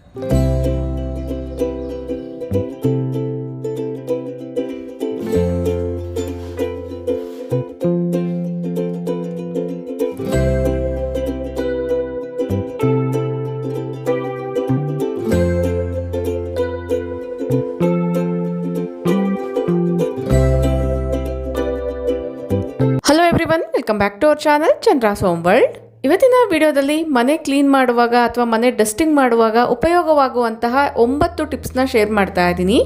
Hello everyone, welcome back to our channel Chandra's home world. ಇವತ್ತಿನ ವಿಡಿಯೋದಲ್ಲಿ ಮನೆ ಕ್ಲೀನ್ ಮಾಡುವಾಗ ಅಥವಾ ಮನೆ ಡಸ್ಟಿಂಗ್ ಮಾಡುವಾಗ ಉಪಯೋಗವಾಗುವಂತಹ 9 ಟಿಪ್ಸ್ನ ಶೇರ್ ಮಾಡ್ತಾ ಇದ್ದೀನಿ.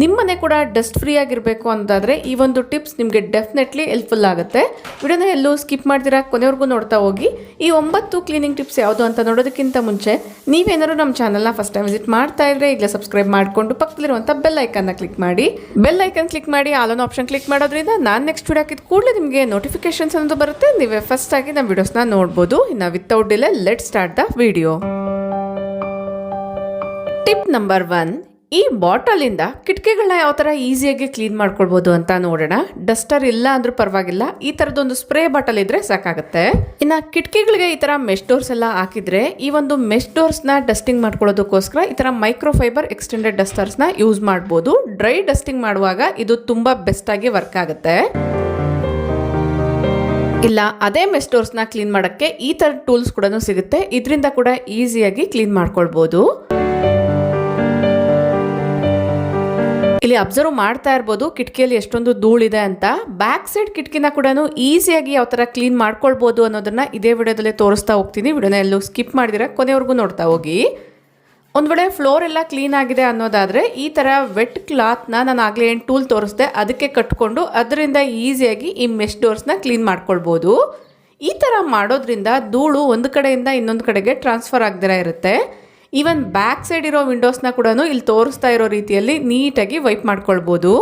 ನಿಮ್ಮ ಮನೆ ಕೂಡ ಡಸ್ಟ್ ಫ್ರೀ ಆಗಿರಬೇಕು ಅಂತಾದರೆ ಈ ಒಂದು ಟಿಪ್ಸ್ ನಿಮಗೆ ಡೆಫಿನೆಟ್ಲಿ ಹೆಲ್ಪ್ಫುಲ್ ಆಗುತ್ತೆ. ವಿಡಿಯೋನ ಎಲ್ಲೂ ಸ್ಕಿಪ್ ಮಾಡ್ತೀರಾ, ಕೊನೆವರೆಗೂ ನೋಡ್ತಾ ಹೋಗಿ. ಈ 9 ಕ್ಲೀನಿಂಗ್ ಟಿಪ್ಸ್ ಯಾವುದು ಅಂತ ನೋಡೋದಕ್ಕಿಂತ ಮುಂಚೆ ನೀವೇನಾದ್ರು ನಮ್ಮ ಚಾನಲ್ನ ಫಸ್ಟ್ ಟೈಮ್ ವಿಸಿಟ್ ಮಾಡ್ತಾ ಇದ್ರೆ ಈಗಲೇ ಸಬ್ಸ್ಕ್ರೈಬ್ ಮಾಡಿಕೊಂಡು ಪಕ್ಕದಲ್ಲಿರುವಂಥ ಬೆಲ್ ಐಕನ್ನ ಕ್ಲಿಕ್ ಮಾಡಿ. ಬೆಲ್ ಐಕನ್ ಕ್ಲಿಕ್ ಮಾಡಿ ಆಲ್ ಆನ್ ಆಪ್ಷನ್ ಕ್ಲಿಕ್ ಮಾಡೋದ್ರಿಂದ ನಾನು ನೆಕ್ಸ್ಟ್ ವಿಡಿಯೋ ಹಾಕಿದ ಕೂಡಲೇ ನಿಮಗೆ ನೋಟಿಫಿಕೇಶನ್ಸ್ ಅನ್ನೋದು ಬರುತ್ತೆ. ನೀವೇ ಫಸ್ಟ್ ಆಗಿ ನಮ್ಮ ವಿಡಿಯೋಸ್ನ ನೋಡ್ಬೋದು. ಇನ್ನು without delay let start the video. Tip number 1, ಈ ಬಾಟಲಿಂದ ಕಿಟಕಿಗಳನ್ನ ಯಾವ ಥರ ಈಸಿಯಾಗಿ ಕ್ಲೀನ್ ಮಾಡ್ಕೊಳ್ಬೋದು ಅಂತ ನೋಡೋಣ. ಡಸ್ಟರ್ ಇಲ್ಲ ಅಂದ್ರೂ ಪರವಾಗಿಲ್ಲ, ಈ ಥರದೊಂದು ಸ್ಪ್ರೇ ಬಾಟಲ್ ಇದ್ರೆ ಸಾಕಾಗುತ್ತೆ. ಇನ್ನು ಕಿಟಕಿಗಳಿಗೆ ಈ ಥರ ಮೆಶ್ ಡೋರ್ಸ್ ಎಲ್ಲ ಹಾಕಿದ್ರೆ ಈ ಒಂದು ಮೆಶ್ ಡೋರ್ಸ್ನ ಡಸ್ಟಿಂಗ್ ಮಾಡ್ಕೊಳ್ಳೋದಕ್ಕೋಸ್ಕರ ಈ ಥರ ಮೈಕ್ರೋಫೈಬರ್ ಎಕ್ಸ್ಟೆಂಡೆಡ್ ಡಸ್ಟರ್ಸ್ನ ಯೂಸ್ ಮಾಡ್ಬೋದು. ಡ್ರೈ ಡಸ್ಟಿಂಗ್ ಮಾಡುವಾಗ ಇದು ತುಂಬ ಬೆಸ್ಟ್ ಆಗಿ ವರ್ಕ್ ಆಗುತ್ತೆ. ಇಲ್ಲ ಅದೇ ಮೆಶ್ ಡೋರ್ಸ್ನ ಕ್ಲೀನ್ ಮಾಡೋಕ್ಕೆ ಈ ಥರ ಟೂಲ್ಸ್ ಕೂಡ ಸಿಗುತ್ತೆ. ಇದರಿಂದ ಕೂಡ ಈಸಿಯಾಗಿ ಕ್ಲೀನ್ ಮಾಡ್ಕೊಳ್ಬೋದು. ಇಲ್ಲಿ ಅಬ್ಸರ್ವ್ ಮಾಡ್ತಾ ಇರ್ಬೋದು ಕಿಟಕಿಯಲ್ಲಿ ಎಷ್ಟೊಂದು ಧೂಳಿದೆ ಅಂತ. ಬ್ಯಾಕ್ ಸೈಡ್ ಕಿಟಕಿನ ಕೂಡ ಈಸಿಯಾಗಿ ಯಾವ ಥರ ಕ್ಲೀನ್ ಮಾಡ್ಕೊಳ್ಬೋದು ಅನ್ನೋದನ್ನ ಇದೇ ವಿಡಿಯೋದಲ್ಲೇ ತೋರಿಸ್ತಾ ಹೋಗ್ತೀನಿ. ವಿಡಿಯೋನ ಎಲ್ಲೂ ಸ್ಕಿಪ್ ಮಾಡಿದಿರ ಕೊನೆವರೆಗೂ ನೋಡ್ತಾ ಹೋಗಿ. ಒಂದು ವೇಳೆ ಫ್ಲೋರ್ ಎಲ್ಲ ಕ್ಲೀನ್ ಆಗಿದೆ ಅನ್ನೋದಾದರೆ ಈ ಥರ ವೆಟ್ ಕ್ಲಾತ್ನ ನಾನು ಆಗಲೇ ಏನು ಟೂಲ್ ತೋರಿಸ್ದೆ ಅದಕ್ಕೆ ಕಟ್ಕೊಂಡು ಅದರಿಂದ ಈಸಿಯಾಗಿ ಈ ಮೆಶ್ ಡೋರ್ಸ್ನ ಕ್ಲೀನ್ ಮಾಡ್ಕೊಳ್ಬೋದು. ಈ ಥರ ಮಾಡೋದ್ರಿಂದ ಧೂಳು ಒಂದು ಕಡೆಯಿಂದ ಇನ್ನೊಂದು ಕಡೆಗೆ ಟ್ರಾನ್ಸ್ಫರ್ ಆಗದಿರ ಇರುತ್ತೆ. ಈವನ್ ಬ್ಯಾಕ್ ಸೈಡ್ ಇರೋ ವಿಂಡೋಸ್ನ ಕೂಡ ಇಲ್ಲಿ ತೋರಿಸ್ತಾ ಇರೋ ರೀತಿಯಲ್ಲಿ ನೀಟಾಗಿ ವೈಪ್ ಮಾಡ್ಕೊಳ್ಬೋದು.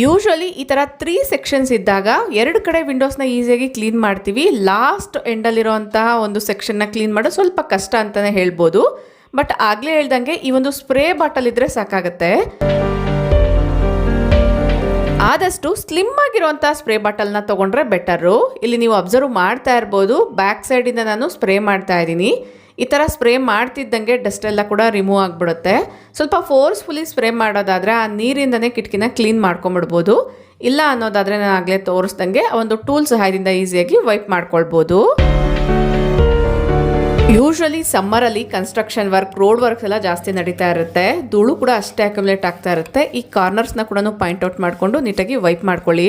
ಯೂಶುವಲಿ ಈ ಥರ 3 ಸೆಕ್ಷನ್ಸ್ ಇದ್ದಾಗ 2 ಕಡೆ ವಿಂಡೋಸ್ನ ಈಸಿಯಾಗಿ ಕ್ಲೀನ್ ಮಾಡ್ತೀವಿ. ಲಾಸ್ಟ್ ಎಂಡಲ್ಲಿರುವಂತಹ ಒಂದು ಸೆಕ್ಷನ್ನ ಕ್ಲೀನ್ ಮಾಡೋದು ಸ್ವಲ್ಪ ಕಷ್ಟ ಅಂತಲೇ ಹೇಳ್ಬೋದು. ಬಟ್ ಆಗಲೇ ಹೇಳ್ದಂಗೆ ಈ ಒಂದು ಸ್ಪ್ರೇ ಬಾಟಲ್ ಇದ್ರೆ ಸಾಕಾಗುತ್ತೆ. ಆದಷ್ಟು ಸ್ಲಿಮ್ ಆಗಿರುವಂಥ ಸ್ಪ್ರೇ ಬಾಟಲ್ನ ತೊಗೊಂಡ್ರೆ ಬೆಟರು. ಇಲ್ಲಿ ನೀವು ಅಬ್ಸರ್ವ್ ಮಾಡ್ತಾ ಇರ್ಬೋದು ಬ್ಯಾಕ್ ಸೈಡಿಂದ ನಾನು ಸ್ಪ್ರೇ ಮಾಡ್ತಾ ಇದ್ದೀನಿ. ಈ ಥರ ಸ್ಪ್ರೇ ಮಾಡ್ತಿದ್ದಂಗೆ ಡಸ್ಟ್ ಎಲ್ಲ ಕೂಡ ರಿಮೂವ್ ಆಗಿಬಿಡುತ್ತೆ. ಸ್ವಲ್ಪ ಫೋರ್ಸ್ಫುಲಿ ಸ್ಪ್ರೇ ಮಾಡೋದಾದರೆ ಆ ನೀರಿಂದನೇ ಕಿಟಕಿನ ಕ್ಲೀನ್ ಮಾಡ್ಕೊಂಬಿಡ್ಬೋದು. ಇಲ್ಲ ಅನ್ನೋದಾದರೆ ನಾನು ಆಗಲೇ ತೋರಿಸ್ದಂಗೆ ಒಂದು ಟೂಲ್ ಸಹಾಯದಿಂದ ಈಸಿಯಾಗಿ ವೈಪ್ ಮಾಡ್ಕೊಳ್ಬೋದು. ಯೂಶುವಲಿ ಸಮ್ಮರಲ್ಲಿ ಕನ್ಸ್ಟ್ರಕ್ಷನ್ ವರ್ಕ್, ರೋಡ್ ವರ್ಕ್ಸ್ ಎಲ್ಲ ಜಾಸ್ತಿ ನಡೀತಾ ಇರುತ್ತೆ. ಧೂಳು ಕೂಡ ಅಷ್ಟೇ ಅಕ್ಯುಮುಲೇಟ್ ಆಗ್ತಾ ಇರುತ್ತೆ. ಈ ಕಾರ್ನರ್ಸ್ನ ಕೂಡ ಪಾಯಿಂಟ್ ಔಟ್ ಮಾಡಿಕೊಂಡು ನೀಟಾಗಿ ವೈಪ್ ಮಾಡ್ಕೊಳ್ಳಿ.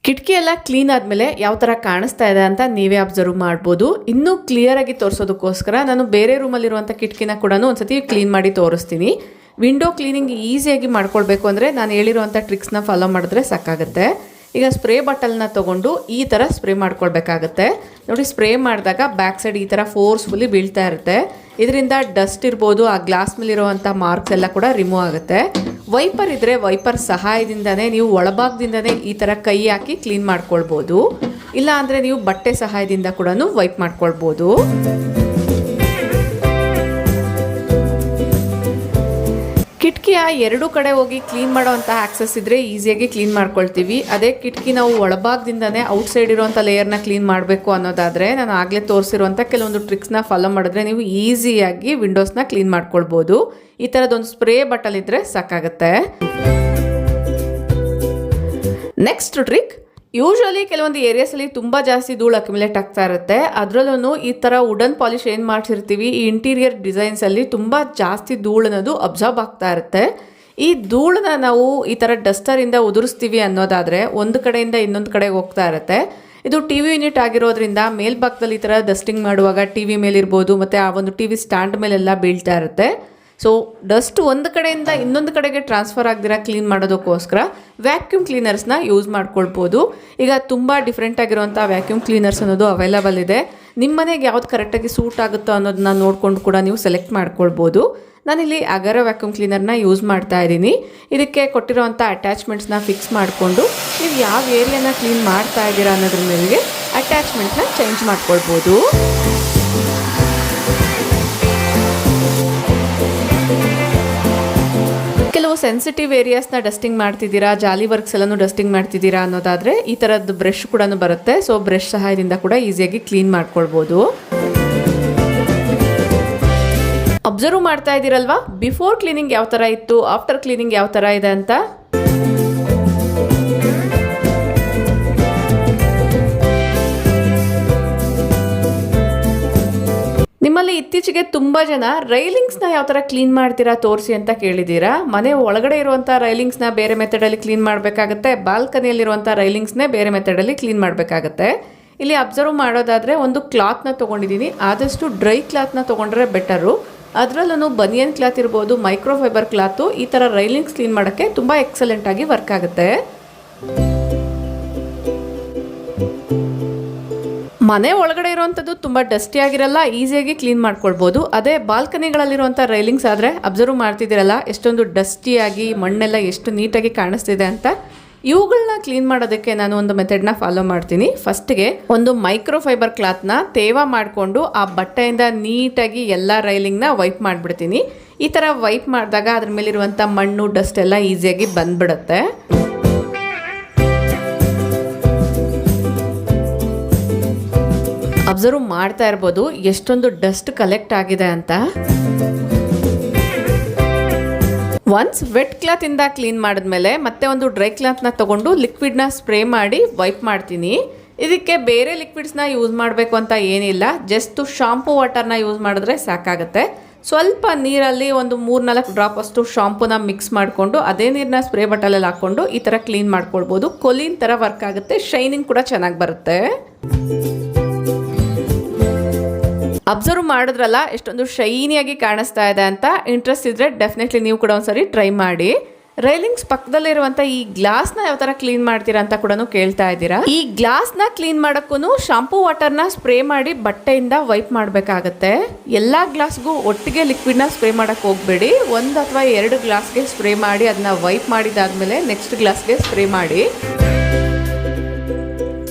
ಕಿಟಕಿ ಎಲ್ಲ ಕ್ಲೀನ್ ಆದಮೇಲೆ ಯಾವ ಥರ ಕಾಣಿಸ್ತಾ ಇದೆ ಅಂತ ನೀವೇ ಅಬ್ಸರ್ವ್ ಮಾಡ್ಬೋದು. ಇನ್ನೂ ಕ್ಲಿಯರ್ ಆಗಿ ತೋರಿಸೋದಕ್ಕೋಸ್ಕರ ನಾನು ಬೇರೆ ರೂಮಲ್ಲಿರುವಂಥ ಕಿಟಕಿನ ಕೂಡ ಒಂದ್ಸತಿ ಕ್ಲೀನ್ ಮಾಡಿ ತೋರಿಸ್ತೀನಿ. ವಿಂಡೋ ಕ್ಲೀನಿಂಗ್ ಈಸಿಯಾಗಿ ಮಾಡ್ಕೊಳ್ಬೇಕು ಅಂದರೆ ನಾನು ಹೇಳಿರುವಂಥ ಟ್ರಿಕ್ಸ್ನ ಫಾಲೋ ಮಾಡಿದ್ರೆ ಸಾಕಾಗುತ್ತೆ. ಈಗ ಸ್ಪ್ರೇ ಬಾಟಲ್ನ ತೊಗೊಂಡು ಈ ಥರ ಸ್ಪ್ರೇ ಮಾಡ್ಕೊಳ್ಬೇಕಾಗತ್ತೆ. ನೋಡಿ, ಸ್ಪ್ರೇ ಮಾಡಿದಾಗ ಬ್ಯಾಕ್ ಸೈಡ್ ಈ ಥರ ಫೋರ್ಸ್ಫುಲಿ ಬೀಳ್ತಾ ಇರುತ್ತೆ. ಇದರಿಂದ ಡಸ್ಟ್ ಇರ್ಬೋದು, ಆ ಗ್ಲಾಸ್ ಮೇಲಿರುವಂಥ ಮಾರ್ಕ್ಸ್ ಎಲ್ಲ ಕೂಡ ರಿಮೂವ್ ಆಗುತ್ತೆ. ವೈಪರ್ ಇದ್ದರೆ ವೈಪರ್ ಸಹಾಯದಿಂದನೇ ನೀವು ಒಳಭಾಗದಿಂದನೇ ಈ ಥರ ಕೈ ಹಾಕಿ ಕ್ಲೀನ್ ಮಾಡ್ಕೊಳ್ಬೋದು. ಇಲ್ಲ ಅಂದರೆ ನೀವು ಬಟ್ಟೆ ಸಹಾಯದಿಂದ ಕೂಡ ವೈಪ್ ಮಾಡ್ಕೊಳ್ಬೋದು. ಕಿಟಕಿಯ 2 ಕಡೆ ಹೋಗಿ ಕ್ಲೀನ್ ಮಾಡೋವಂಥ ಆಕ್ಸೆಸ್ ಇದ್ದರೆ ಈಸಿಯಾಗಿ ಕ್ಲೀನ್ ಮಾಡ್ಕೊಳ್ತೀವಿ. ಅದೇ ಕಿಟಕಿ ನಾವು ಒಳಭಾಗದಿಂದನೇ ಔಟ್ಸೈಡ್ ಇರುವಂಥ ಲೇಯರ್ನ ಕ್ಲೀನ್ ಮಾಡಬೇಕು ಅನ್ನೋದಾದರೆ ನಾನು ಆಗಲೇ ತೋರಿಸಿರುವಂಥ ಕೆಲವೊಂದು ಟ್ರಿಕ್ಸ್ನ ಫಾಲೋ ಮಾಡಿದ್ರೆ ನೀವು ಈಸಿಯಾಗಿ ವಿಂಡೋಸ್ನ ಕ್ಲೀನ್ ಮಾಡ್ಕೊಳ್ಬೋದು. ಈ ಥರದೊಂದು ಸ್ಪ್ರೇ ಬಾಟಲ್ ಇದ್ದರೆ ಸಾಕಾಗುತ್ತೆ. ನೆಕ್ಸ್ಟ್ ಟ್ರಿಕ್, ಯೂಶುವಲಿ ಕೆಲವೊಂದು ಏರಿಯಾಸಲ್ಲಿ ತುಂಬ ಜಾಸ್ತಿ ಧೂಳು ಅಕ್ಯುಮುಲೇಟ್ ಆಗ್ತಾ ಇರುತ್ತೆ. ಅದರಲ್ಲೂ ಈ ಥರ ವುಡನ್ ಪಾಲಿಶ್ ಏನು ಮಾಡಿಸಿರ್ತೀವಿ ಈ ಇಂಟೀರಿಯರ್ ಡಿಸೈನ್ಸಲ್ಲಿ ತುಂಬ ಜಾಸ್ತಿ ಧೂಳು ಅನ್ನೋದು ಅಬ್ಸರ್ವ್ ಆಗ್ತಾ ಇರುತ್ತೆ. ಈ ಧೂಳನ್ನ ನಾವು ಈ ಥರ ಡಸ್ಟರಿಂದ ಉದುರಿಸ್ತೀವಿ ಅನ್ನೋದಾದರೆ ಒಂದು ಕಡೆಯಿಂದ ಇನ್ನೊಂದು ಕಡೆಗೆ ಹೋಗ್ತಾ ಇರುತ್ತೆ. ಇದು ಟಿ ವಿ ಯೂನಿಟ್ ಆಗಿರೋದ್ರಿಂದ ಮೇಲ್ಭಾಗದಲ್ಲಿ ಈ ಥರ ಡಸ್ಟಿಂಗ್ ಮಾಡುವಾಗ ಟಿ ವಿ ಮೇಲಿರ್ಬೋದು ಮತ್ತು ಆ ಒಂದು ಟಿ ವಿ ಸ್ಟ್ಯಾಂಡ್ ಮೇಲೆಲ್ಲ ಬೀಳ್ತಾ ಇರುತ್ತೆ. ಸೊ ಡಸ್ಟ್ ಒಂದು ಕಡೆಯಿಂದ ಇನ್ನೊಂದು ಕಡೆಗೆ ಟ್ರಾನ್ಸ್ಫರ್ ಆಗದಿರ ಕ್ಲೀನ್ ಮಾಡೋದಕ್ಕೋಸ್ಕರ ವ್ಯಾಕ್ಯೂಮ್ ಕ್ಲೀನರ್ಸ್ನ ಯೂಸ್ ಮಾಡ್ಕೊಳ್ಬೋದು. ಈಗ ತುಂಬ ಡಿಫ್ರೆಂಟ್ ಆಗಿರುವಂಥ ವ್ಯಾಕ್ಯೂಮ್ ಕ್ಲೀನರ್ಸ್ ಅನ್ನೋದು ಅವೈಲಬಲ್ ಇದೆ. ನಿಮ್ಮ ಮನೆಗೆ ಯಾವ್ದು ಕರೆಕ್ಟಾಗಿ ಸೂಟ್ ಆಗುತ್ತೋ ಅನ್ನೋದನ್ನ ನೋಡಿಕೊಂಡು ಕೂಡ ನೀವು ಸೆಲೆಕ್ಟ್ ಮಾಡ್ಕೊಳ್ಬೋದು. ನಾನಿಲ್ಲಿ ಅಗರ ವ್ಯಾಕ್ಯೂಮ್ ಕ್ಲೀನರ್ನ ಯೂಸ್ ಮಾಡ್ತಾ ಇದ್ದೀನಿ. ಇದಕ್ಕೆ ಕೊಟ್ಟಿರೋವಂಥ ಅಟ್ಯಾಚ್ಮೆಂಟ್ಸ್ನ ಫಿಕ್ಸ್ ಮಾಡಿಕೊಂಡು ನೀವು ಯಾವ ಏರಿಯಾನ ಕ್ಲೀನ್ ಮಾಡ್ತಾ ಇದ್ದೀರಾ ಅನ್ನೋದ್ರ ಮೇಲೆ ಅಟ್ಯಾಚ್ಮೆಂಟ್ನ ಚೇಂಜ್ ಮಾಡ್ಕೊಳ್ಬೋದು. ಕೆಲವು ಸೆನ್ಸಿಟಿವ್ ಏರಿಯಾಸ್ನ ಡಸ್ಟಿಂಗ್ ಮಾಡ್ತಿದ್ದೀರಾ, ಜಾಲಿ ವರ್ಕ್ಸ್ ಎಲ್ಲನೂ ಡಸ್ಟಿಂಗ್ ಮಾಡ್ತಿದ್ದೀರಾ ಅನ್ನೋದಾದರೆ ಈ ಥರದ್ದು ಬ್ರಷ್ ಕೂಡ ಬರುತ್ತೆ. ಸೊ ಬ್ರಷ್ ಸಹಾಯದಿಂದ ಕೂಡ ಈಸಿಯಾಗಿ ಕ್ಲೀನ್ ಮಾಡ್ಕೊಳ್ಬೋದು. ಅಬ್ಸರ್ವ್ ಮಾಡ್ತಾ ಇದ್ದೀರಲ್ವಾ ಬಿಫೋರ್ ಕ್ಲೀನಿಂಗ್ ಯಾವ ಥರ ಇತ್ತು, ಆಫ್ಟರ್ ಕ್ಲೀನಿಂಗ್ ಯಾವ ಥರ ಇದೆ ಅಂತ. ನಿಮ್ಮಲ್ಲಿ ಇತ್ತೀಚೆಗೆ ತುಂಬ ಜನ ರೈಲಿಂಗ್ಸ್ನ ಯಾವ ಥರ ಕ್ಲೀನ್ ಮಾಡ್ತೀರಾ ತೋರಿಸಿ ಅಂತ ಕೇಳಿದ್ದೀರಾ. ಮನೆ ಒಳಗಡೆ ಇರುವಂಥ ರೈಲಿಂಗ್ಸ್ನ ಬೇರೆ ಮೆಥಡಲ್ಲಿ ಕ್ಲೀನ್ ಮಾಡಬೇಕಾಗುತ್ತೆ, ಬಾಲ್ಕನಿಯಲ್ಲಿರುವಂಥ ರೈಲಿಂಗ್ಸ್ನೇ ಬೇರೆ ಮೆಥಡಲ್ಲಿ ಕ್ಲೀನ್ ಮಾಡಬೇಕಾಗತ್ತೆ. ಇಲ್ಲಿ ಅಬ್ಸರ್ವ್ ಮಾಡೋದಾದರೆ ಒಂದು ಕ್ಲಾತ್ನ ತೊಗೊಂಡಿದ್ದೀನಿ, ಆದಷ್ಟು ಡ್ರೈ ಕ್ಲಾತ್ನ ತೊಗೊಂಡ್ರೆ ಬೆಟರು. ಅದರಲ್ಲೂ ಬನಿಯನ್ ಕ್ಲಾತ್ ಇರ್ಬೋದು, ಮೈಕ್ರೋಫೈಬರ್ ಕ್ಲಾತು, ಈ ಥರ ರೈಲಿಂಗ್ಸ್ ಕ್ಲೀನ್ ಮಾಡೋಕ್ಕೆ ತುಂಬ ಎಕ್ಸಲೆಂಟಾಗಿ ವರ್ಕ್ ಆಗುತ್ತೆ. ಮನೆ ಒಳಗಡೆ ಇರುವಂಥದ್ದು ತುಂಬ ಡಸ್ಟಿ ಆಗಿರಲ್ಲ, ಈಸಿಯಾಗಿ ಕ್ಲೀನ್ ಮಾಡ್ಕೊಳ್ಬೋದು. ಅದೇ ಬಾಲ್ಕನಿಗಳಲ್ಲಿರುವಂಥ ರೈಲಿಂಗ್ಸ್ ಆದರೆ ಅಬ್ಸರ್ವ್ ಮಾಡ್ತಿದ್ದೀರಲ್ಲ ಎಷ್ಟೊಂದು ಡಸ್ಟಿಯಾಗಿ ಮಣ್ಣೆಲ್ಲ ಎಷ್ಟು ನೀಟಾಗಿ ಕಾಣಿಸ್ತಿದೆ ಅಂತ. ಇವುಗಳನ್ನ ಕ್ಲೀನ್ ಮಾಡೋದಕ್ಕೆ ನಾನು ಒಂದು ಮೆಥಡ್ನ ಫಾಲೋ ಮಾಡ್ತೀನಿ. ಫಸ್ಟ್ಗೆ ಒಂದು ಮೈಕ್ರೋಫೈಬರ್ ಕ್ಲಾತ್ನ ತೇವ ಮಾಡಿಕೊಂಡು ಆ ಬಟ್ಟೆಯಿಂದ ನೀಟಾಗಿ ಎಲ್ಲ ರೈಲಿಂಗ್ನ ವೈಪ್ ಮಾಡಿಬಿಡ್ತೀನಿ. ಈ ಥರ ವೈಪ್ ಮಾಡಿದಾಗ ಅದ್ರ ಮೇಲಿರುವಂಥ ಮಣ್ಣು ಡಸ್ಟ್ ಎಲ್ಲ ಈಸಿಯಾಗಿ ಬಂದ್ಬಿಡುತ್ತೆ. ಅಬ್ಸರ್ವ್ ಮಾಡ್ತಾ ಇರ್ಬೋದು ಎಷ್ಟೊಂದು ಡಸ್ಟ್ ಕಲೆಕ್ಟ್ ಆಗಿದೆ ಅಂತ. ಒನ್ಸ್ ವೆಟ್ ಕ್ಲಾತಿಂದ ಕ್ಲೀನ್ ಮಾಡಿದ್ಮೇಲೆ ಮತ್ತೆ ಒಂದು ಡ್ರೈ ಕ್ಲಾತ್ನ ತೊಗೊಂಡು ಲಿಕ್ವಿಡ್ನ ಸ್ಪ್ರೇ ಮಾಡಿ ವೈಪ್ ಮಾಡ್ತೀನಿ. ಇದಕ್ಕೆ ಬೇರೆ ಲಿಕ್ವಿಡ್ಸ್ನ ಯೂಸ್ ಮಾಡಬೇಕು ಅಂತ ಏನಿಲ್ಲ, ಜಸ್ಟ್ ಶಾಂಪೂ ವಾಟರ್ನ ಯೂಸ್ ಮಾಡಿದ್ರೆ ಸಾಕಾಗುತ್ತೆ. ಸ್ವಲ್ಪ ನೀರಲ್ಲಿ ಒಂದು 3-4 ಡ್ರಾಪ್ ಅಷ್ಟು ಶಾಂಪೂನ ಮಿಕ್ಸ್ ಮಾಡಿಕೊಂಡು ಅದೇ ನೀರನ್ನ ಸ್ಪ್ರೇ ಬಾಟಲಲ್ಲಿ ಹಾಕ್ಕೊಂಡು ಈ ಥರ ಕ್ಲೀನ್ ಮಾಡ್ಕೊಳ್ಬೋದು. ಕೊಲಿನ್ ಥರ ವರ್ಕ್ ಆಗುತ್ತೆ, ಶೈನಿಂಗ್ ಕೂಡ ಚೆನ್ನಾಗಿ ಬರುತ್ತೆ. ಅಬ್ಸರ್ವ್ ಮಾಡಿದ್ರಲ್ಲ ಎಷ್ಟೊಂದು ಶೈನಿಯಾಗಿ ಕಾಣಿಸ್ತಾ ಇದೆ ಅಂತ. ಇಂಟ್ರೆಸ್ಟ್ ಇದ್ದರೆ ಡೆಫಿನೆಟ್ಲಿ ನೀವು ಕೂಡ ಒಂದ್ಸರಿ ಟ್ರೈ ಮಾಡಿ. ರೈಲಿಂಗ್ಸ್ ಪಕ್ಕದಲ್ಲಿರುವಂಥ ಈ ಗ್ಲಾಸ್ನ ಯಾವ ಥರ ಕ್ಲೀನ್ ಮಾಡ್ತೀರಾ ಅಂತ ಕೂಡ ಕೇಳ್ತಾ ಇದ್ದೀರಾ. ಈ ಗ್ಲಾಸ್ನ ಕ್ಲೀನ್ ಮಾಡೋಕ್ಕೂ ಶಾಂಪೂ ವಾಟರ್ನ ಸ್ಪ್ರೇ ಮಾಡಿ ಬಟ್ಟೆಯಿಂದ ವೈಪ್ ಮಾಡಬೇಕಾಗತ್ತೆ. ಎಲ್ಲ ಗ್ಲಾಸ್ಗೂ ಒಟ್ಟಿಗೆ ಲಿಕ್ವಿಡ್ನ ಸ್ಪ್ರೇ ಮಾಡೋಕ್ಕೆ ಹೋಗಬೇಡಿ. 1 ಅಥವಾ 2 ಗ್ಲಾಸ್ಗೆ ಸ್ಪ್ರೇ ಮಾಡಿ ಅದನ್ನ ವೈಪ್ ಮಾಡಿದಾದ್ಮೇಲೆ ನೆಕ್ಸ್ಟ್ ಗ್ಲಾಸ್ಗೆ ಸ್ಪ್ರೇ ಮಾಡಿ.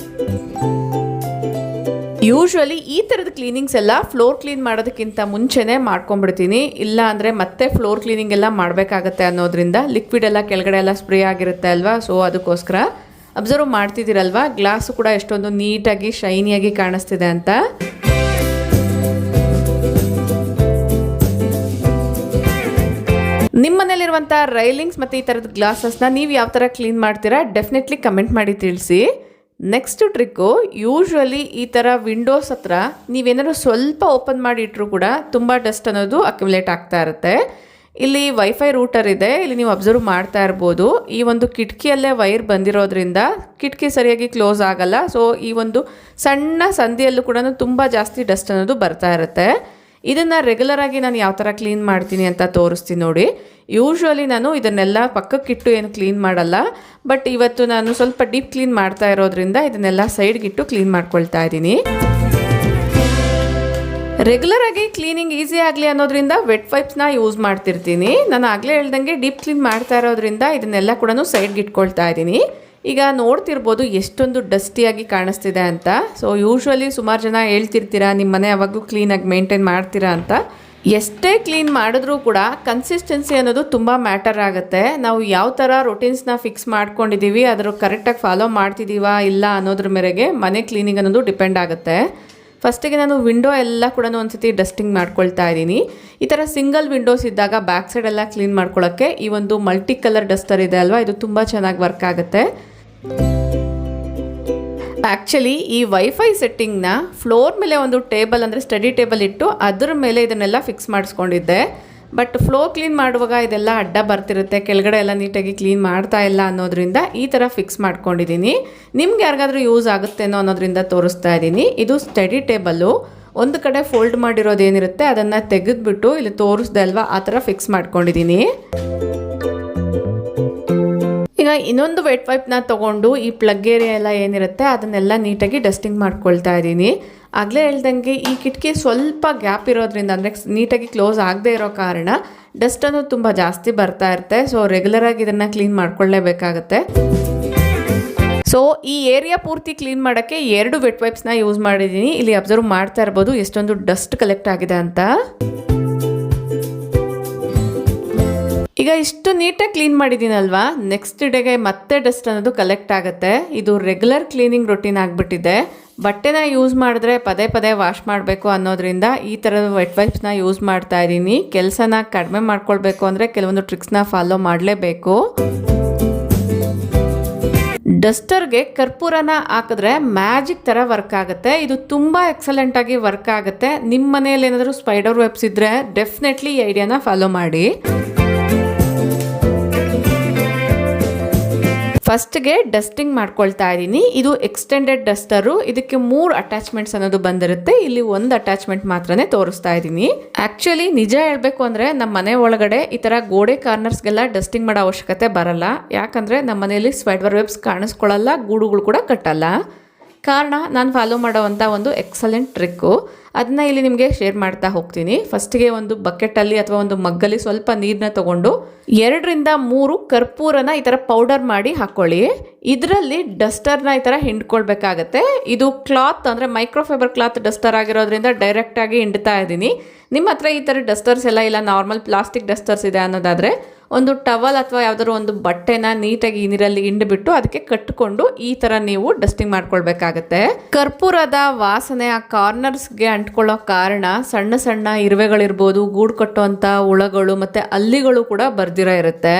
ಯೂಶ್ವಲಿ ಈ ಥರದ ಕ್ಲೀನಿಂಗ್ಸ್ ಎಲ್ಲ ಫ್ಲೋರ್ ಕ್ಲೀನ್ ಮಾಡೋದಕ್ಕಿಂತ ಮುಂಚೆನೇ ಮಾಡ್ಕೊಂಡ್ಬಿಡ್ತೀನಿ. ಇಲ್ಲ ಅಂದರೆ ಮತ್ತೆ ಫ್ಲೋರ್ ಕ್ಲೀನಿಂಗ್ ಎಲ್ಲ ಮಾಡಬೇಕಾಗತ್ತೆ ಅನ್ನೋದ್ರಿಂದ ಲಿಕ್ವಿಡ್ ಎಲ್ಲ ಕೆಳಗಡೆ ಎಲ್ಲ ಸ್ಪ್ರೇ ಆಗಿರುತ್ತೆ ಅಲ್ವಾ. ಸೊ ಅದಕ್ಕೋಸ್ಕರ ಅಬ್ಸರ್ವ್ ಮಾಡ್ತಿದ್ದೀರಲ್ವಾ ಗ್ಲಾಸು ಕೂಡ ಎಷ್ಟೊಂದು ನೀಟಾಗಿ ಶೈನಿಯಾಗಿ ಕಾಣಿಸ್ತಿದೆ ಅಂತ. ನಿಮ್ಮ ಮನೇಲಿರುವಂಥ ರೈಲಿಂಗ್ಸ್ ಮತ್ತು ಈ ಥರದ ಗ್ಲಾಸಸ್ನ ನೀವು ಯಾವ ಥರ ಕ್ಲೀನ್ ಮಾಡ್ತೀರಾ ಡೆಫಿನೆಟ್ಲಿ ಕಮೆಂಟ್ ಮಾಡಿ ತಿಳಿಸಿ. ನೆಕ್ಸ್ಟ್ ಟ್ರಿಕ್ಕು, ಯೂಶ್ವಲಿ ಈ ಥರ ವಿಂಡೋಸ್ ಹತ್ರ ನೀವೇನಾದ್ರು ಸ್ವಲ್ಪ ಓಪನ್ ಮಾಡಿ ಇಟ್ಟರು ಕೂಡ ತುಂಬ ಡಸ್ಟ್ ಅನ್ನೋದು ಅಕ್ಯುಮುಲೇಟ್ ಆಗ್ತಾ ಇರುತ್ತೆ. ಇಲ್ಲಿ ವೈಫೈ ರೂಟರ್ ಇದೆ, ಇಲ್ಲಿ ನೀವು ಅಬ್ಸರ್ವ್ ಮಾಡ್ತಾ ಇರ್ಬೋದು. ಈ ಒಂದು ಕಿಟಕಿಯಲ್ಲೇ ವೈರ್ ಬಂದಿರೋದ್ರಿಂದ ಕಿಟಕಿ ಸರಿಯಾಗಿ ಕ್ಲೋಸ್ ಆಗಲ್ಲ. ಸೊ ಈ ಒಂದು ಸಣ್ಣ ಸಂದಿಯಲ್ಲೂ ಕೂಡ ತುಂಬ ಜಾಸ್ತಿ ಡಸ್ಟ್ ಅನ್ನೋದು ಬರ್ತಾ ಇರುತ್ತೆ. ಇದನ್ನು ರೆಗ್ಯುಲರಾಗಿ ನಾನು ಯಾವ ಥರ ಕ್ಲೀನ್ ಮಾಡ್ತೀನಿ ಅಂತ ತೋರಿಸ್ತೀನಿ ನೋಡಿ. ಯೂಶ್ವಲಿ ನಾನು ಇದನ್ನೆಲ್ಲ ಪಕ್ಕಕ್ಕಿಟ್ಟು ಏನು ಕ್ಲೀನ್ ಮಾಡಲ್ಲ, ಬಟ್ ಇವತ್ತು ನಾನು ಸ್ವಲ್ಪ ಡೀಪ್ ಕ್ಲೀನ್ ಮಾಡ್ತಾ ಇರೋದ್ರಿಂದ ಇದನ್ನೆಲ್ಲ ಸೈಡ್ಗಿಟ್ಟು ಕ್ಲೀನ್ ಮಾಡ್ಕೊಳ್ತಾ ಇದ್ದೀನಿ. ರೆಗ್ಯುಲರಾಗಿ ಕ್ಲೀನಿಂಗ್ ಈಸಿ ಆಗಲಿ ಅನ್ನೋದ್ರಿಂದ ವೆಟ್ ವೈಪ್ಸ್ನ ಯೂಸ್ ಮಾಡ್ತಿರ್ತೀನಿ. ನಾನು ಆಗಲೇ ಹೇಳ್ದಂಗೆ ಡೀಪ್ ಕ್ಲೀನ್ ಮಾಡ್ತಾ ಇರೋದ್ರಿಂದ ಇದನ್ನೆಲ್ಲ ಕೂಡ ಸೈಡ್ಗೆ ಇಟ್ಕೊಳ್ತಾ ಇದ್ದೀನಿ. ಈಗ ನೋಡ್ತಿರ್ಬೋದು ಎಷ್ಟೊಂದು ಡಸ್ಟಿಯಾಗಿ ಕಾಣಿಸ್ತಿದೆ ಅಂತ. ಸೊ ಯೂಶ್ವಲಿ ಸುಮಾರು ಜನ ಹೇಳ್ತಿರ್ತೀರಾ ನಿಮ್ಮ ಮನೆ ಯಾವಾಗಲೂ ಕ್ಲೀನಾಗಿ ಮೇಂಟೈನ್ ಮಾಡ್ತೀರಾ ಅಂತ. ಎಷ್ಟೇ ಕ್ಲೀನ್ ಮಾಡಿದ್ರೂ ಕೂಡ ಕನ್ಸಿಸ್ಟೆನ್ಸಿ ಅನ್ನೋದು ತುಂಬ ಮ್ಯಾಟರ್ ಆಗುತ್ತೆ. ನಾವು ಯಾವ ಥರ ರೊಟೀನ್ಸ್ನ ಫಿಕ್ಸ್ ಮಾಡ್ಕೊಂಡಿದ್ದೀವಿ ಅದರ ಕರೆಕ್ಟಾಗಿ ಫಾಲೋ ಮಾಡ್ತಿದ್ದೀವಾ ಇಲ್ಲ ಅನ್ನೋದ್ರ ಮೇರೆಗೆ ಮನೆ ಕ್ಲೀನಿಂಗ್ ಅನ್ನೋದು ಡಿಪೆಂಡ್ ಆಗುತ್ತೆ. ಫಸ್ಟಿಗೆ ನಾನು ವಿಂಡೋ ಎಲ್ಲ ಕೂಡ ಒಂದ್ಸತಿ ಡಸ್ಟಿಂಗ್ ಮಾಡ್ಕೊಳ್ತಾ ಇದ್ದೀನಿ. ಈ ಥರ ಸಿಂಗಲ್ ವಿಂಡೋಸ್ ಇದ್ದಾಗ ಬ್ಯಾಕ್ ಸೈಡ್ ಎಲ್ಲ ಕ್ಲೀನ್ ಮಾಡ್ಕೊಳ್ಳೋಕ್ಕೆ ಈ ಒಂದು ಮಲ್ಟಿ ಕಲರ್ ಡಸ್ಟರ್ ಇದೆ ಅಲ್ವಾ, ಇದು ತುಂಬ ಚೆನ್ನಾಗಿ ವರ್ಕ್ ಆಗುತ್ತೆ. ಆ್ಯಕ್ಚುಲಿ ಈ ವೈಫೈ ಸೆಟ್ಟಿಂಗ್ನ ಫ್ಲೋರ್ ಮೇಲೆ ಒಂದು ಟೇಬಲ್ ಅಂದರೆ ಸ್ಟಡಿ ಟೇಬಲ್ ಇಟ್ಟು ಅದರ ಮೇಲೆ ಇದನ್ನೆಲ್ಲ ಫಿಕ್ಸ್ ಮಾಡಿಸ್ಕೊಂಡಿದ್ದೆ. ಬಟ್ ಫ್ಲೋರ್ ಕ್ಲೀನ್ ಮಾಡುವಾಗ ಇದೆಲ್ಲ ಅಡ್ಡ ಬರ್ತಿರುತ್ತೆ, ಕೆಳಗಡೆ ಎಲ್ಲ ನೀಟಾಗಿ ಕ್ಲೀನ್ ಮಾಡ್ತಾ ಇಲ್ಲ ಅನ್ನೋದ್ರಿಂದ ಈ ಥರ ಫಿಕ್ಸ್ ಮಾಡ್ಕೊಂಡಿದ್ದೀನಿ. ನಿಮ್ಗೆ ಯಾರಿಗಾದ್ರೂ ಯೂಸ್ ಆಗುತ್ತೇನೋ ಅನ್ನೋದ್ರಿಂದ ತೋರಿಸ್ತಾ ಇದ್ದೀನಿ. ಇದು ಸ್ಟಡಿ ಟೇಬಲ್ಲು ಒಂದು ಕಡೆ ಫೋಲ್ಡ್ ಮಾಡಿರೋದೇನಿರುತ್ತೆ ಅದನ್ನು ತೆಗೆದುಬಿಟ್ಟು ಇಲ್ಲಿ ತೋರಿಸ್ದೆ ಅಲ್ವಾ ಆ ಥರ ಫಿಕ್ಸ್ ಮಾಡ್ಕೊಂಡಿದ್ದೀನಿ. ಈಗ ಇನ್ನೊಂದು ವೆಟ್ ವೈಪ್ನ ತೊಗೊಂಡು ಈ ಪ್ಲಗ್ ಏರಿಯಾ ಎಲ್ಲ ಏನಿರುತ್ತೆ ಅದನ್ನೆಲ್ಲ ನೀಟಾಗಿ ಡಸ್ಟಿಂಗ್ ಮಾಡ್ಕೊಳ್ತಾ ಇದ್ದೀನಿ. ಆಗಲೇ ಹೇಳ್ದಂಗೆ ಈ ಕಿಟಕಿ ಸ್ವಲ್ಪ ಗ್ಯಾಪ್ ಇರೋದ್ರಿಂದ ಅಂದರೆ ನೀಟಾಗಿ ಕ್ಲೋಸ್ ಆಗದೆ ಇರೋ ಕಾರಣ ಡಸ್ಟ್ ಅನ್ನೋದು ತುಂಬ ಜಾಸ್ತಿ ಬರ್ತಾ ಇರುತ್ತೆ. ಸೊ ರೆಗ್ಯುಲರಾಗಿ ಇದನ್ನು ಕ್ಲೀನ್ ಮಾಡ್ಕೊಳ್ಳೇಬೇಕಾಗತ್ತೆ. ಸೊ ಈ ಏರಿಯಾ ಪೂರ್ತಿ ಕ್ಲೀನ್ ಮಾಡೋಕ್ಕೆ 2 ವೆಟ್ ವೈಪ್ಸ್ನ ಯೂಸ್ ಮಾಡಿದ್ದೀನಿ. ಇಲ್ಲಿ ಅಬ್ಸರ್ವ್ ಮಾಡ್ತಾ ಇರ್ಬೋದು ಎಷ್ಟೊಂದು ಡಸ್ಟ್ ಕಲೆಕ್ಟ್ ಆಗಿದೆ ಅಂತ. ಈಗ ಈಗ ಇಷ್ಟು ನೀಟಾಗಿ ಕ್ಲೀನ್ ಮಾಡಿದ್ದೀನಲ್ವಾ, ನೆಕ್ಸ್ಟ್ ಡೇಗೆ ಮತ್ತೆ ಡಸ್ಟ್ ಅನ್ನೋದು ಕಲೆಕ್ಟ್ ಆಗುತ್ತೆ. ಇದು ರೆಗ್ಯುಲರ್ ಕ್ಲೀನಿಂಗ್ ರೊಟೀನ್ ಆಗಿಬಿಟ್ಟಿದೆ. ಬಟ್ಟೆನ ಯೂಸ್ ಮಾಡಿದ್ರೆ ಪದೇ ಪದೇ ವಾಶ್ ಮಾಡಬೇಕು ಅನ್ನೋದ್ರಿಂದ ಈ ಥರದ ವೆಟ್ ವೈಪ್ಸ್ನ ಯೂಸ್ ಮಾಡ್ತಾ ಇದ್ದೀನಿ. ಕೆಲಸನ ಕಡಿಮೆ ಮಾಡ್ಕೊಳ್ಬೇಕು ಅಂದರೆ ಕೆಲವೊಂದು ಟ್ರಿಕ್ಸ್ನ ಫಾಲೋ ಮಾಡಲೇಬೇಕು. ಡಸ್ಟರ್ಗೆ ಕರ್ಪೂರನ ಹಾಕಿದ್ರೆ ಮ್ಯಾಜಿಕ್ ಥರ ವರ್ಕ್ ಆಗುತ್ತೆ. ಇದು ತುಂಬ ಎಕ್ಸಲೆಂಟಾಗಿ ವರ್ಕ್ ಆಗುತ್ತೆ. ನಿಮ್ಮ ಮನೆಯಲ್ಲಿ ಏನಾದರೂ ಸ್ಪೈಡರ್ ವೆಬ್ಸ್ ಇದ್ದರೆ ಡೆಫಿನೆಟ್ಲಿ ಈ ಐಡಿಯಾನ ಫಾಲೋ ಮಾಡಿ. ಫಸ್ಟ್ಗೆ ಡಸ್ಟಿಂಗ್ ಮಾಡ್ಕೊಳ್ತಾ ಇದ್ದೀನಿ. ಇದು ಎಕ್ಸ್ಟೆಂಡೆಡ್ ಡಸ್ಟರು. ಇದಕ್ಕೆ 3 ಅಟ್ಯಾಚ್ಮೆಂಟ್ಸ್ ಅನ್ನೋದು ಬಂದಿರುತ್ತೆ. ಇಲ್ಲಿ 1 ಅಟ್ಯಾಚ್ಮೆಂಟ್ ಮಾತ್ರನೇ ತೋರಿಸ್ತಾ ಇದ್ದೀನಿ. ಆ್ಯಕ್ಚುಲಿ ನಿಜ ಹೇಳಬೇಕು ಅಂದರೆ ನಮ್ಮ ಮನೆ ಒಳಗಡೆ ಈ ಥರ ಗೋಡೆ ಕಾರ್ನರ್ಸ್ಗೆಲ್ಲ ಡಸ್ಟಿಂಗ್ ಮಾಡೋ ಅವಶ್ಯಕತೆ ಬರಲ್ಲ. ಯಾಕಂದರೆ ನಮ್ಮ ಮನೆಯಲ್ಲಿ ಸ್ಪೈಡರ್ ವೆಬ್ಸ್ ಕಾಣಿಸ್ಕೊಳ್ಳಲ್ಲ, ಗೂಡುಗಳು ಕೂಡ ಕಟ್ಟಲ್ಲ. ಕಾರಣ ನಾನು ಫಾಲೋ ಮಾಡೋವಂಥ ಒಂದು ಎಕ್ಸಲೆಂಟ್ ಟ್ರಿಕ್ಕು. ಅದನ್ನ ಇಲ್ಲಿ ನಿಮಗೆ ಶೇರ್ ಮಾಡ್ತಾ ಹೋಗ್ತೀನಿ. ಫಸ್ಟಿಗೆ ಒಂದು ಬಕೆಟಲ್ಲಿ ಅಥವಾ ಒಂದು ಮಗ್ಗಲ್ಲಿ ಸ್ವಲ್ಪ ನೀರನ್ನ ತೊಗೊಂಡು 2 ರಿಂದ 3 ಕರ್ಪೂರನ ಈ ಥರ ಪೌಡರ್ ಮಾಡಿ ಹಾಕ್ಕೊಳ್ಳಿ. ಇದರಲ್ಲಿ ಡಸ್ಟರ್ನ ಈ ಥರ ಹಿಂಡ್ಕೊಳ್ಬೇಕಾಗತ್ತೆ. ಇದು ಕ್ಲಾತ್ ಅಂದರೆ ಮೈಕ್ರೋಫೈಬರ್ ಕ್ಲಾತ್ ಡಸ್ಟರ್ ಆಗಿರೋದ್ರಿಂದ ಡೈರೆಕ್ಟಾಗಿ ಹಿಂಡ್ತಾ ಇದ್ದೀನಿ. ನಿಮ್ಮ ಹತ್ರ ಈ ಥರ ಡಸ್ಟರ್ಸ್ ಎಲ್ಲ ಇಲ್ಲ, ನಾರ್ಮಲ್ ಪ್ಲಾಸ್ಟಿಕ್ ಡಸ್ಟರ್ಸ್ ಇದೆ ಅನ್ನೋದಾದರೆ ಒಂದು ಟವಲ್ ಅಥವಾ ಯಾವುದಾದ್ರು ಒಂದು ಬಟ್ಟೆನ ನೀಟಾಗಿ ನೀರಲ್ಲಿ ಹಿಂಡ್ಬಿಟ್ಟು ಅದಕ್ಕೆ ಕಟ್ಟಿಕೊಂಡು ಈ ಥರ ನೀವು ಡಸ್ಟಿಂಗ್ ಮಾಡ್ಕೊಳ್ಬೇಕಾಗತ್ತೆ. ಕರ್ಪೂರದ ವಾಸನೆ ಆ ಕಾರ್ನರ್ಸ್ಗೆ ಅಂಟ್ಕೊಳ್ಳೋ ಕಾರಣ ಸಣ್ಣ ಸಣ್ಣ ಇರುವೆಗಳಿರ್ಬೋದು, ಗೂಡು ಕಟ್ಟುವಂಥ ಹುಳಗಳು ಮತ್ತು ಹಲ್ಲಿಗಳು ಕೂಡ ಬರ್ದಿರೋ ಇರುತ್ತೆ.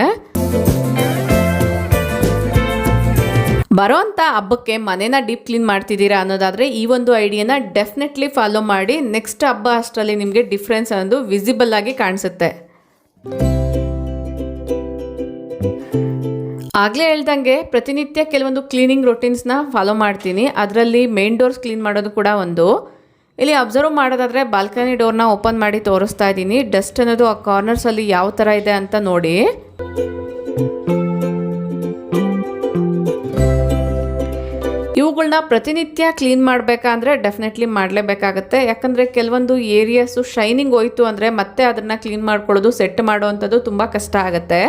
ಬರೋಂಥ ಹಬ್ಬಕ್ಕೆ ಮನೇನ ಡೀಪ್ ಕ್ಲೀನ್ ಮಾಡ್ತಿದ್ದೀರಾ ಅನ್ನೋದಾದರೆ ಈ ಒಂದು ಐಡಿಯಾನ ಡೆಫಿನೆಟ್ಲಿ ಫಾಲೋ ಮಾಡಿ. ನೆಕ್ಸ್ಟ್ ಹಬ್ಬ ಅಷ್ಟರಲ್ಲಿ ನಿಮಗೆ ಡಿಫ್ರೆನ್ಸ್ ಅನ್ನೋದು ವಿಸಿಬಲ್ ಆಗಿ ಕಾಣಿಸುತ್ತೆ. ಆಗಲೇ ಹೇಳ್ದಂಗೆ ಪ್ರತಿನಿತ್ಯ ಕೆಲವೊಂದು ಕ್ಲೀನಿಂಗ್ ರೊಟೀನ್ಸ್ನ ಫಾಲೋ ಮಾಡ್ತೀನಿ. ಅದರಲ್ಲಿ ಮೇನ್ ಡೋರ್ಸ್ ಕ್ಲೀನ್ ಮಾಡೋದು ಕೂಡ ಒಂದು. ಇಲ್ಲಿ ಅಬ್ಸರ್ವ್ ಮಾಡೋದಾದರೆ ಬಾಲ್ಕನಿ ಡೋರ್ನ ಓಪನ್ ಮಾಡಿ ತೋರಿಸ್ತಾ ಇದ್ದೀನಿ. ಡಸ್ಟ್ ಅನ್ನೋದು ಆ ಕಾರ್ನರ್ಸಲ್ಲಿ ಯಾವ ಥರ ಇದೆ ಅಂತ ನೋಡಿ. ಇವುಗಳನ್ನ ಪ್ರತಿನಿತ್ಯ ಕ್ಲೀನ್ ಮಾಡಬೇಕಂದ್ರೆ ಡೆಫಿನೆಟ್ಲಿ ಮಾಡಲೇಬೇಕಾಗತ್ತೆ. ಯಾಕಂದರೆ ಕೆಲವೊಂದು ಏರಿಯಾಸು ಶೈನಿಂಗ್ ಹೋಯ್ತು ಅಂದರೆ ಮತ್ತೆ ಅದನ್ನು ಕ್ಲೀನ್ ಮಾಡ್ಕೊಳ್ಳೋದು, ಸೆಟ್ ಮಾಡೋವಂಥದ್ದು ತುಂಬ ಕಷ್ಟ ಆಗುತ್ತೆ.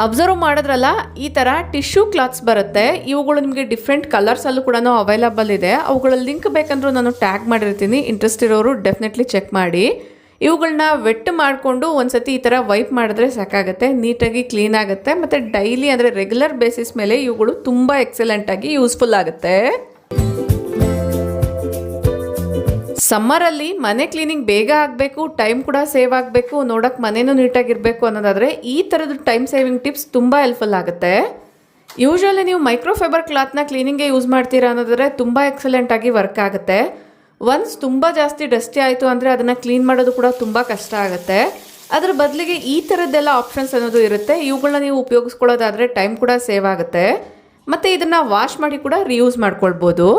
ಅಬ್ಸರ್ವ್ ಮಾಡಿದ್ರಲ್ಲ, ಈ ಥರ ಟಿಶ್ಯೂ ಕ್ಲಾತ್ಸ್ ಬರುತ್ತೆ. ಇವುಗಳು ನಿಮಗೆ ಡಿಫ್ರೆಂಟ್ ಕಲರ್ಸಲ್ಲೂ ಕೂಡ ಅವೈಲಬಲ್ ಇದೆ. ಅವುಗಳ ಲಿಂಕ್ ಬೇಕಂದ್ರೂ ನಾನು ಟ್ಯಾಗ್ ಮಾಡಿರ್ತೀನಿ. ಇಂಟ್ರೆಸ್ಟ್ ಇರೋರು ಡೆಫಿನೆಟ್ಲಿ ಚೆಕ್ ಮಾಡಿ. ಇವುಗಳನ್ನ ವೆಟ್ ಮಾಡಿಕೊಂಡು ಒಂದ್ಸತಿ ಈ ಥರ ವೈಪ್ ಮಾಡಿದ್ರೆ ಸಾಕಾಗುತ್ತೆ, ನೀಟಾಗಿ ಕ್ಲೀನ್ ಆಗುತ್ತೆ. ಮತ್ತು ಡೈಲಿ ಅಂದರೆ ರೆಗ್ಯುಲರ್ ಬೇಸಿಸ್ ಮೇಲೆ ಇವುಗಳು ತುಂಬ ಎಕ್ಸಲೆಂಟಾಗಿ ಯೂಸ್ಫುಲ್ ಆಗುತ್ತೆ. ಸಮ್ಮರಲ್ಲಿ ಮನೆ ಕ್ಲೀನಿಂಗ್ ಬೇಗ ಆಗಬೇಕು, ಟೈಮ್ ಕೂಡ ಸೇವ್ ಆಗಬೇಕು, ನೋಡೋಕೆ ಮನೇನೂ ನೀಟಾಗಿರಬೇಕು ಅನ್ನೋದಾದರೆ ಈ ಥರದ ಟೈಮ್ ಸೇವಿಂಗ್ ಟಿಪ್ಸ್ ತುಂಬ ಹೆಲ್ಪ್ಫುಲ್ ಆಗುತ್ತೆ. ಯೂಶ್ವಲಿ ನೀವು ಮೈಕ್ರೋಫೈಬರ್ ಕ್ಲಾತ್ನ ಕ್ಲೀನಿಂಗ್ಗೆ ಯೂಸ್ ಮಾಡ್ತೀರಾ ಅನ್ನೋದಾದರೆ ತುಂಬ ಎಕ್ಸಲೆಂಟಾಗಿ ವರ್ಕ್ ಆಗುತ್ತೆ. ಒನ್ಸ್ ತುಂಬ ಜಾಸ್ತಿ ಡಸ್ಟಿ ಆಯಿತು ಅಂದರೆ ಅದನ್ನು ಕ್ಲೀನ್ ಮಾಡೋದು ಕೂಡ ತುಂಬ ಕಷ್ಟ ಆಗುತ್ತೆ. ಅದರ ಬದಲಿಗೆ ಈ ಥರದ್ದೆಲ್ಲ ಆಪ್ಷನ್ಸ್ ಅನ್ನೋದು ಇರುತ್ತೆ. ಇವುಗಳನ್ನ ನೀವು ಉಪಯೋಗಿಸ್ಕೊಳ್ಳೋದಾದರೆ ಟೈಮ್ ಕೂಡ ಸೇವ್ ಆಗುತ್ತೆ. ಮತ್ತು ಇದನ್ನು ವಾಶ್ ಮಾಡಿ ಕೂಡ ರಿಯೂಸ್ ಮಾಡ್ಕೊಳ್ಬೋದು.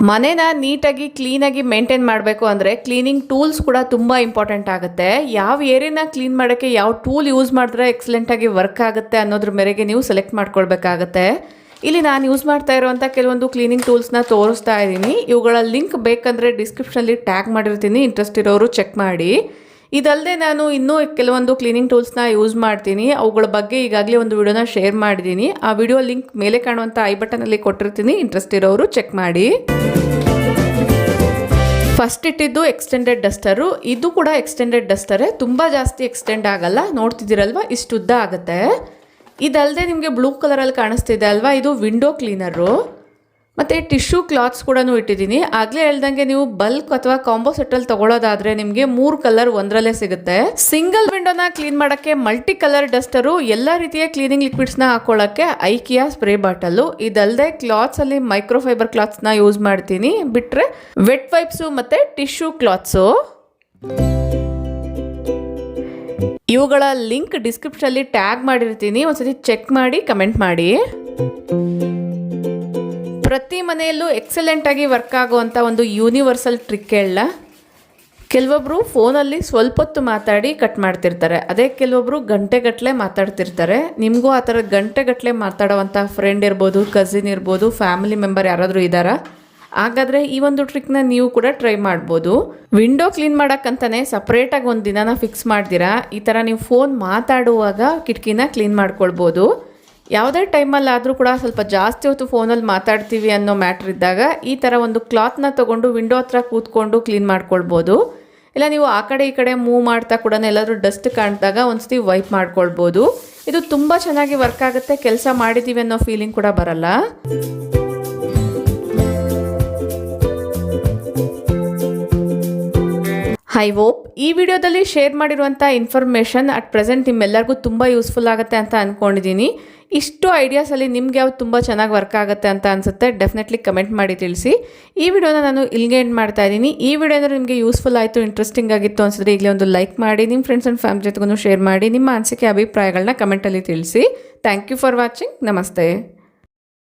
ಮನೇನ ನೀಟಾಗಿ ಕ್ಲೀನಾಗಿ ಮೇಂಟೈನ್ ಮಾಡಬೇಕು ಅಂದರೆ ಕ್ಲೀನಿಂಗ್ ಟೂಲ್ಸ್ ಕೂಡ ತುಂಬ ಇಂಪಾರ್ಟೆಂಟ್ ಆಗುತ್ತೆ. ಯಾವ ಏರಿಯಾನ ಕ್ಲೀನ್ ಮಾಡೋಕ್ಕೆ ಯಾವ ಟೂಲ್ ಯೂಸ್ ಮಾಡಿದ್ರೆ ಎಕ್ಸಲೆಂಟಾಗಿ ವರ್ಕ್ ಆಗುತ್ತೆ ಅನ್ನೋದ್ರ ಮೇರೆಗೆ ನೀವು ಸೆಲೆಕ್ಟ್ ಮಾಡ್ಕೊಳ್ಬೇಕಾಗತ್ತೆ. ಇಲ್ಲಿ ನಾನು ಯೂಸ್ ಮಾಡ್ತಾ ಇರುವಂಥ ಕೆಲವೊಂದು ಕ್ಲೀನಿಂಗ್ ಟೂಲ್ಸ್ನ ತೋರಿಸ್ತಾ ಇದ್ದೀನಿ. ಇವುಗಳ ಲಿಂಕ್ ಬೇಕಂದರೆ ಡಿಸ್ಕ್ರಿಪ್ಷನಲ್ಲಿ ಟ್ಯಾಗ್ ಮಾಡಿರ್ತೀನಿ. ಇಂಟ್ರೆಸ್ಟ್ ಇರೋರು ಚೆಕ್ ಮಾಡಿ. ಇದಲ್ಲದೆ ನಾನು ಇನ್ನೂ ಕೆಲವೊಂದು ಕ್ಲೀನಿಂಗ್ ಟೂಲ್ಸ್ನ ಯೂಸ್ ಮಾಡ್ತೀನಿ. ಅವುಗಳ ಬಗ್ಗೆ ಈಗಾಗಲೇ ಒಂದು ವಿಡಿಯೋನ ಶೇರ್ ಮಾಡಿದ್ದೀನಿ. ಆ ವಿಡಿಯೋ ಲಿಂಕ್ ಮೇಲೆ ಕಾಣುವಂಥ ಐ ಬಟನಲ್ಲಿ ಕೊಟ್ಟಿರ್ತೀನಿ. ಇಂಟ್ರೆಸ್ಟ್ ಇರೋರು ಚೆಕ್ ಮಾಡಿ. ಫಸ್ಟ್ ಇಟ್ಟಿದ್ದು ಎಕ್ಸ್ಟೆಂಡೆಡ್ ಡಸ್ಟರು. ಇದು ಕೂಡ ಎಕ್ಸ್ಟೆಂಡೆಡ್ ಡಸ್ಟರೇ, ತುಂಬ ಜಾಸ್ತಿ ಎಕ್ಸ್ಟೆಂಡ್ ಆಗಲ್ಲ. ನೋಡ್ತಿದ್ದೀರಲ್ವ, ಇಷ್ಟು ಉದ್ದ ಆಗುತ್ತೆ. ಇದಲ್ಲದೆ ನಿಮಗೆ ಬ್ಲೂ ಕಲರಲ್ಲಿ ಕಾಣಿಸ್ತಿದೆ ಅಲ್ವಾ, ಇದು ವಿಂಡೋ ಕ್ಲೀನರು. ಮತ್ತು ಟಿಶ್ಯೂ ಕ್ಲಾತ್ಸ್ ಕೂಡ ಇಟ್ಟಿದ್ದೀನಿ. ಆಗಲೇ ಹೇಳ್ದಂಗೆ ನೀವು ಬಲ್ಕ್ ಅಥವಾ ಕಾಂಬೋ ಸೆಟ್ಟಲ್ಲಿ ತೊಗೊಳ್ಳೋದಾದರೆ ನಿಮಗೆ 3 ಕಲರ್ ಒಂದರಲ್ಲೇ ಸಿಗುತ್ತೆ. ಸಿಂಗಲ್ ವಿಂಡೋನ ಕ್ಲೀನ್ ಮಾಡೋಕ್ಕೆ ಮಲ್ಟಿ ಕಲರ್ ಡಸ್ಟರು, ಎಲ್ಲ ರೀತಿಯ ಕ್ಲೀನಿಂಗ್ ಲಿಕ್ವಿಡ್ಸ್ನ ಹಾಕೊಳ್ಳೋಕ್ಕೆ ಐಕಿಯಾ ಸ್ಪ್ರೇ ಬಾಟಲು. ಇದಲ್ಲದೆ ಕ್ಲಾತ್ಸಲ್ಲಿ ಮೈಕ್ರೋಫೈಬರ್ ಕ್ಲಾತ್ಸ್ನ ಯೂಸ್ ಮಾಡ್ತೀನಿ. ಬಿಟ್ಟರೆ ವೆಟ್ ವೈಪ್ಸು ಮತ್ತು ಟಿಶ್ಯೂ ಕ್ಲಾತ್ಸು. ಇವುಗಳ ಲಿಂಕ್ ಡಿಸ್ಕ್ರಿಪ್ಷನಲ್ಲಿ ಟ್ಯಾಗ್ ಮಾಡಿರ್ತೀನಿ. ಒಂದ್ಸತಿ ಚೆಕ್ ಮಾಡಿ ಕಮೆಂಟ್ ಮಾಡಿ. ಪ್ರತಿ ಮನೆಯಲ್ಲೂ ಎಕ್ಸಲೆಂಟಾಗಿ ವರ್ಕ್ ಆಗುವಂಥ ಒಂದು ಯೂನಿವರ್ಸಲ್ ಟ್ರಿಕ್ ಹೇಳ. ಕೆಲವೊಬ್ಬರು ಫೋನಲ್ಲಿ ಸ್ವಲ್ಪ ಹೊತ್ತು ಮಾತಾಡಿ ಕಟ್ ಮಾಡ್ತಿರ್ತಾರೆ. ಅದೇ ಕೆಲವೊಬ್ಬರು ಗಂಟೆಗಟ್ಟಲೆ ಮಾತಾಡ್ತಿರ್ತಾರೆ. ನಿಮಗೂ ಆ ಥರ ಗಂಟೆಗಟ್ಟಲೆ ಮಾತಾಡೋವಂಥ ಫ್ರೆಂಡ್ ಇರ್ಬೋದು, ಕಸಿನ್ ಇರ್ಬೋದು, ಫ್ಯಾಮಿಲಿ ಮೆಂಬರ್ ಯಾರಾದರೂ ಇದ್ದಾರಾ? ಹಾಗಾದರೆ ಈ ಒಂದು ಟ್ರಿಕ್ನ ನೀವು ಕೂಡ ಟ್ರೈ ಮಾಡ್ಬೋದು. ವಿಂಡೋ ಕ್ಲೀನ್ ಮಾಡೋಕ್ಕಂತಲೇ ಸಪ್ರೇಟಾಗಿ ಒಂದು ದಿನಾನ ಫಿಕ್ಸ್ ಮಾಡ್ದಿರಾ ಈ ಥರ ನೀವು ಫೋನ್ ಮಾತಾಡುವಾಗ ಕಿಟಕಿನ ಕ್ಲೀನ್ ಮಾಡ್ಕೊಳ್ಬೋದು. ಯಾವುದೇ ಟೈಮಲ್ಲಾದರೂ ಕೂಡ ಸ್ವಲ್ಪ ಜಾಸ್ತಿ ಹೊತ್ತು ಫೋನಲ್ಲಿ ಮಾತಾಡ್ತೀವಿ ಅನ್ನೋ ಮ್ಯಾಟ್ರ್ ಇದ್ದಾಗ ಈ ಥರ ಒಂದು ಕ್ಲಾತ್ನ ತೊಗೊಂಡು ವಿಂಡೋ ಹತ್ರ ಕೂತ್ಕೊಂಡು ಕ್ಲೀನ್ ಮಾಡ್ಕೊಳ್ಬೋದು. ಇಲ್ಲ ನೀವು ಆ ಕಡೆ ಈ ಕಡೆ ಮೂವ್ ಮಾಡ್ತಾ ಕೂಡ ಎಲ್ಲಾದರೂ ಡಸ್ಟ್ ಕಾಣಿದಾಗ ಒಂದ್ಸತಿ ವೈಪ್ ಮಾಡ್ಕೊಳ್ಬೋದು. ಇದು ತುಂಬ ಚೆನ್ನಾಗಿ ವರ್ಕ್ ಆಗುತ್ತೆ, ಕೆಲಸ ಮಾಡಿದ್ದೀವಿ ಅನ್ನೋ ಫೀಲಿಂಗ್ ಕೂಡ ಬರಲ್ಲ. ಐ ಹೋಪ್ ಈ ವಿಡಿಯೋದಲ್ಲಿ ಶೇರ್ ಮಾಡಿರುವಂಥ ಇನ್ಫಾರ್ಮೇಷನ್ ಅಟ್ ಪ್ರೆಸೆಂಟ್ ನಿಮ್ಮೆಲ್ಲರಿಗೂ ತುಂಬ ಯೂಸ್ಫುಲ್ ಆಗುತ್ತೆ ಅಂತ ಅಂದ್ಕೊಂಡಿದ್ದೀನಿ. ಇಷ್ಟು ಐಡಿಯಾಸಲ್ಲಿ ನಿಮ್ಗೆ ಯಾವ್ದು ತುಂಬ ಚೆನ್ನಾಗಿ ವರ್ಕ್ ಆಗುತ್ತೆ ಅಂತ ಅನಿಸುತ್ತೆ ಡೆಫಿನೆಟ್ಲಿ ಕಮೆಂಟ್ ಮಾಡಿ ತಿಳಿಸಿ. ಈ ವಿಡಿಯೋನ ನಾನು ಇಲ್ಲಿಗೆ ಎಂಡ್ ಮಾಡ್ತಾ ಇದ್ದೀನಿ. ಈ ವಿಡಿಯೋ ಅಂದರೆ ನಿಮಗೆ ಯೂಸ್ಫುಲ್ ಆಯಿತು, ಇಂಟ್ರೆಸ್ಟಿಂಗ್ ಆಗಿತ್ತು ಅನಿಸಿದ್ರೆ ಈಗಲೇ ಒಂದು ಲೈಕ್ ಮಾಡಿ, ನಿಮ್ಮ ಫ್ರೆಂಡ್ಸ್ ಆ್ಯಂಡ್ ಫ್ಯಾಮಿಲಿ ಜೊತೆಗೂ ಶೇರ್ ಮಾಡಿ, ನಿಮ್ಮ ಅನಿಸಿಕೆ ಅಭಿಪ್ರಾಯಗಳನ್ನ ಕಮೆಂಟಲ್ಲಿ ತಿಳಿಸಿ. Thank you for watching. ನಮಸ್ತೆ.